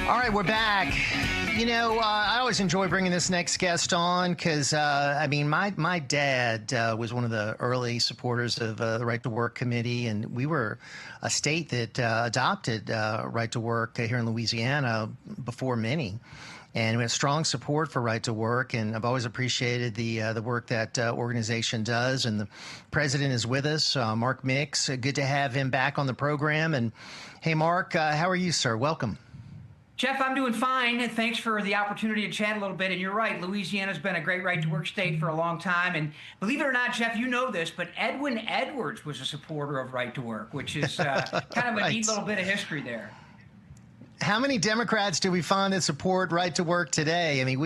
All right, we're back. I always enjoy bringing this next guest on because, my dad was one of the early supporters of the Right to Work Committee, and we were a state that adopted Right to Work here in Louisiana before many. And we have strong support for Right to Work, and I've always appreciated the work that organization does. And the president is with us, Mark Mix. Good to have him back on the program. And hey, Mark, how are you, sir? Welcome. Jeff, I'm doing fine. Thanks for the opportunity to chat a little bit. And you're right, Louisiana's been a great right-to-work state for a long time. And believe it or not, Jeff, you know this, but Edwin Edwards was a supporter of right-to-work, which is kind of a neat little bit of history there. How many Democrats do we find that support Right to Work today? I mean,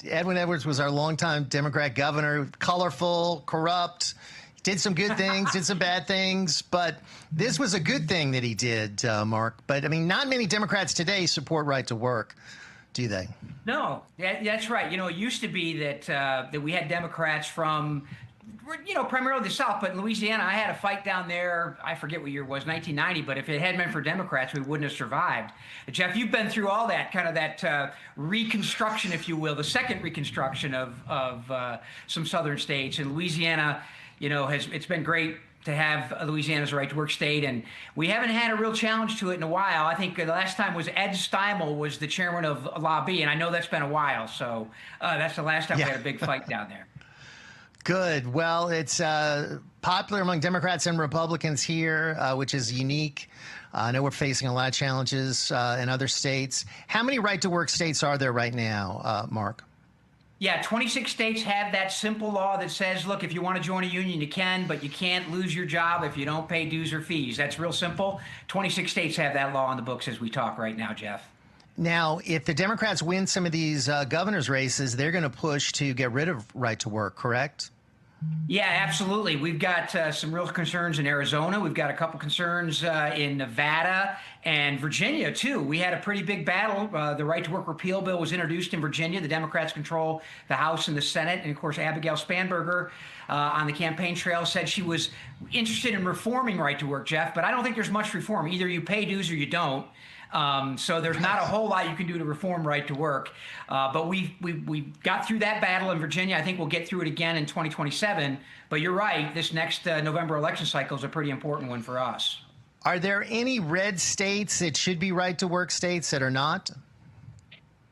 Edwin Edwards was our longtime Democrat governor, colorful, corrupt, did some good things, did some bad things, but this was a good thing that he did, Mark. But, I mean, not many Democrats today support Right to Work, do they? No, that's right. It used to be that we had Democrats from, primarily the South, but in Louisiana, I had a fight down there. I forget what year it was, 1990, but if it hadn't been for Democrats, we wouldn't have survived. Jeff, you've been through all that, kind of that reconstruction, if you will, the second reconstruction of some southern states. And Louisiana, it's been great to have Louisiana's a right-to-work state, and we haven't had a real challenge to it in a while. I think the last time was Ed Steimel was the chairman of Lobby, and I know that's been a while, so that's the last time we had a big fight down there. Good. Well, it's popular among Democrats and Republicans here, which is unique. I know we're facing a lot of challenges in other states. How many right-to-work states are there right now, Mark? Yeah, 26 states have that simple law that says, look, if you want to join a union, you can, but you can't lose your job if you don't pay dues or fees. That's real simple. 26 states have that law on the books as we talk right now, Jeff. Now, if the Democrats win some of these governor's races, they're going to push to get rid of Right to Work, correct? Yeah, absolutely. We've got some real concerns in Arizona. We've got a couple concerns in Nevada and Virginia, too. We had a pretty big battle. The Right to Work repeal bill was introduced in Virginia. The Democrats control the House and the Senate. And, of course, Abigail Spanberger on the campaign trail said she was interested in reforming Right to Work, Jeff. But I don't think there's much reform. Either you pay dues or you don't. So there's not a whole lot you can do to reform Right to Work. But we got through that battle in Virginia. I think we'll get through it again in 2027. But you're right, this next November election cycle is a pretty important one for us. Are there any red states that should be Right to Work states that are not?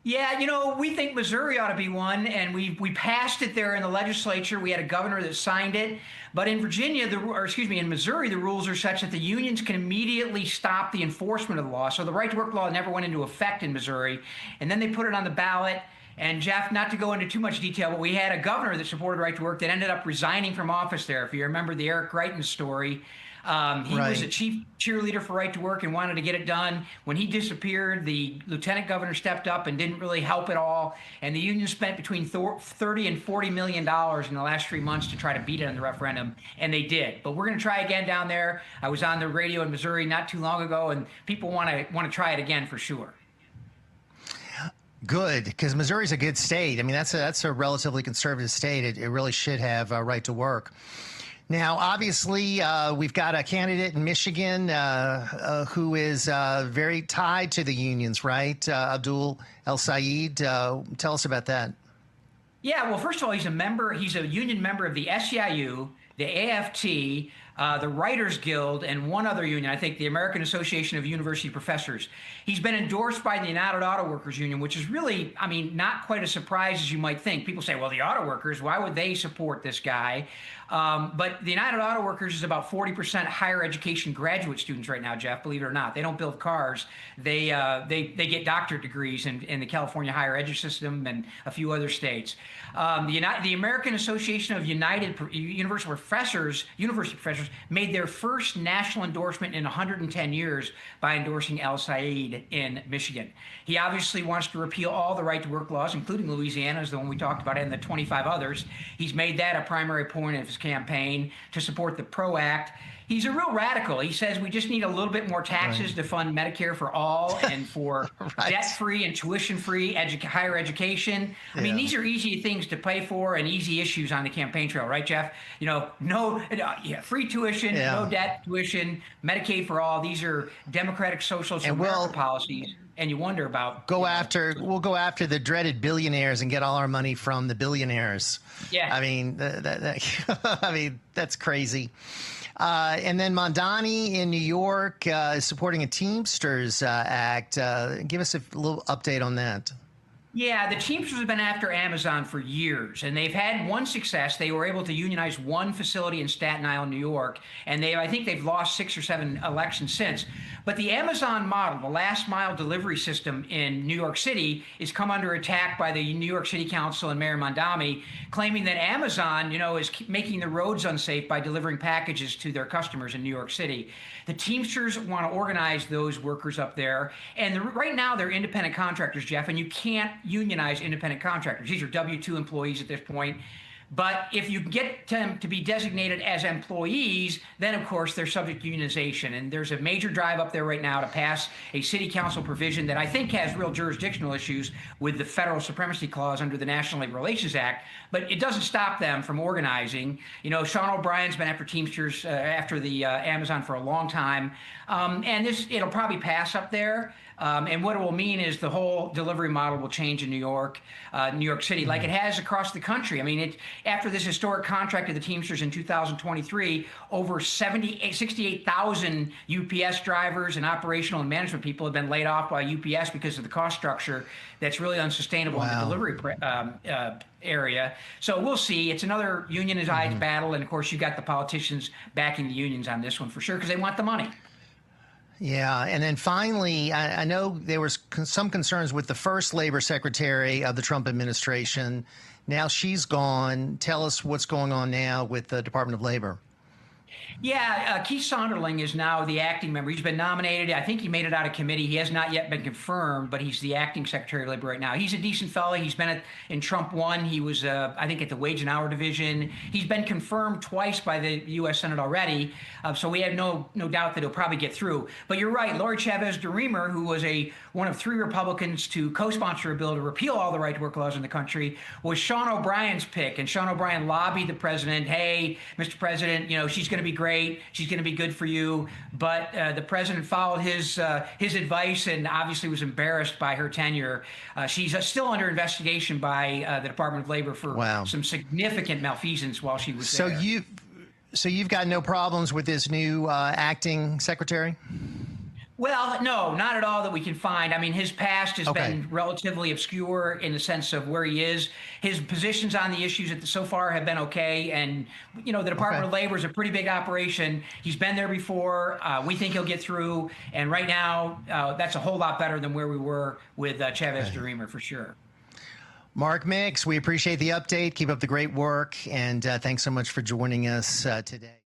Yeah, we think Missouri ought to be one, and we passed it there in the legislature. We had a governor that signed it. But in in Missouri, the rules are such that the unions can immediately stop the enforcement of the law. So the Right to Work law never went into effect in Missouri. And then they put it on the ballot. And Jeff, not to go into too much detail, but we had a governor that supported Right to Work that ended up resigning from office there. If you remember the Eric Greitens story, he was a chief cheerleader for Right to Work and wanted to get it done. When he disappeared, the lieutenant governor stepped up and didn't really help at all. And the union spent between $30 and $40 million in the last 3 months to try to beat it in the referendum, and they did. But we're going to try again down there. I was on the radio in Missouri not too long ago, and people want to try it again for sure. Good, because Missouri's a good state. I mean, that's a relatively conservative state. It really should have a Right to Work. Now, obviously, we've got a candidate in Michigan who is very tied to the unions, right? Abdul El-Sayed. Tell us about that. Yeah, well, first of all, he's a union member of the SEIU, the AFT, the Writers Guild, and one other union, I think the American Association of University Professors. He's been endorsed by the United Auto Workers Union, which is really, not quite a surprise as you might think. People say, well, the auto workers, why would they support this guy? But the United Auto Workers is about 40% higher education graduate students right now, Jeff, believe it or not. They don't build cars. They get doctorate degrees in the California higher education system and a few other states. The American Association of University Professors made their first national endorsement in 110 years by endorsing El-Sayed in Michigan. He obviously wants to repeal all the right to work laws, including Louisiana's, the one we talked about, and the 25 others. He's made that a primary point of his campaign to support the PRO Act. He's a real radical. He says we just need a little bit more taxes to fund Medicare for all and for debt-free and tuition-free higher education. I mean, these are easy things to pay for and easy issues on the campaign trail, right, Jeff? You know, free tuition, no debt tuition, Medicaid for all. These are democratic socialist policies. And you wonder about we'll go after the dreaded billionaires and get all our money from the billionaires. Yeah, I mean, I mean that's crazy. And then Mondani in New York is supporting a Teamsters Act. Give us a little update on that. Yeah, the Teamsters have been after Amazon for years, and they've had one success. They were able to unionize one facility in Staten Island, New York, and I think they've lost 6 or 7 elections since. But the Amazon model, the last mile delivery system in New York City, is come under attack by the New York City Council and Mayor Mondani, claiming that Amazon, is making the roads unsafe by delivering packages to their customers in New York City. The Teamsters want to organize those workers up there, and right now they're independent contractors, Jeff, and you can't unionize independent contractors. These are W-2 employees at this point. But if you get them to be designated as employees, then, of course, they're subject to unionization. And there's a major drive up there right now to pass a city council provision that I think has real jurisdictional issues with the federal supremacy clause under the National Labor Relations Act. But it doesn't stop them from organizing. Sean O'Brien's been after Teamsters, after the Amazon for a long time. And it'll probably pass up there. And what it will mean is the whole delivery model will change in New York City, like it has across the country. I mean, after this historic contract of the Teamsters in 2023, over 68,000 UPS drivers and operational and management people have been laid off by UPS because of the cost structure that's really unsustainable in the delivery area. So we'll see. It's another unionized battle. And, of course, you've got the politicians backing the unions on this one for sure because they want the money. Yeah, and then finally, I know there was some concerns with the first labor secretary of the Trump administration. Now she's gone. Tell us what's going on now with the Department of Labor. Yeah, Keith Sonderling is now the acting member. He's been nominated. I think he made it out of committee. He has not yet been confirmed, but he's the acting Secretary of Labor right now. He's a decent fellow. He's been in Trump 1. He was, I think, at the Wage and Hour Division. He's been confirmed twice by the U.S. Senate already, so we have no doubt that he'll probably get through. But you're right. Lori Chavez DeRemer, who was one of 3 Republicans to co-sponsor a bill to repeal all the right-to-work laws in the country, was Sean O'Brien's pick. And Sean O'Brien lobbied the president, hey, Mr. President, she's going to be great. She's going to be good for you. But the president followed his advice and obviously was embarrassed by her tenure. She's still under investigation by the Department of Labor for some significant malfeasance while she was there. So you've got no problems with this new acting secretary? Well, no, not at all that we can find. I mean, his past has been relatively obscure in the sense of where he is. His positions on the issues so far have been okay. And, the Department of Labor is a pretty big operation. He's been there before. We think he'll get through. And right now, that's a whole lot better than where we were with Chavez DeRemer for sure. Mark Mix, we appreciate the update. Keep up the great work. And thanks so much for joining us today.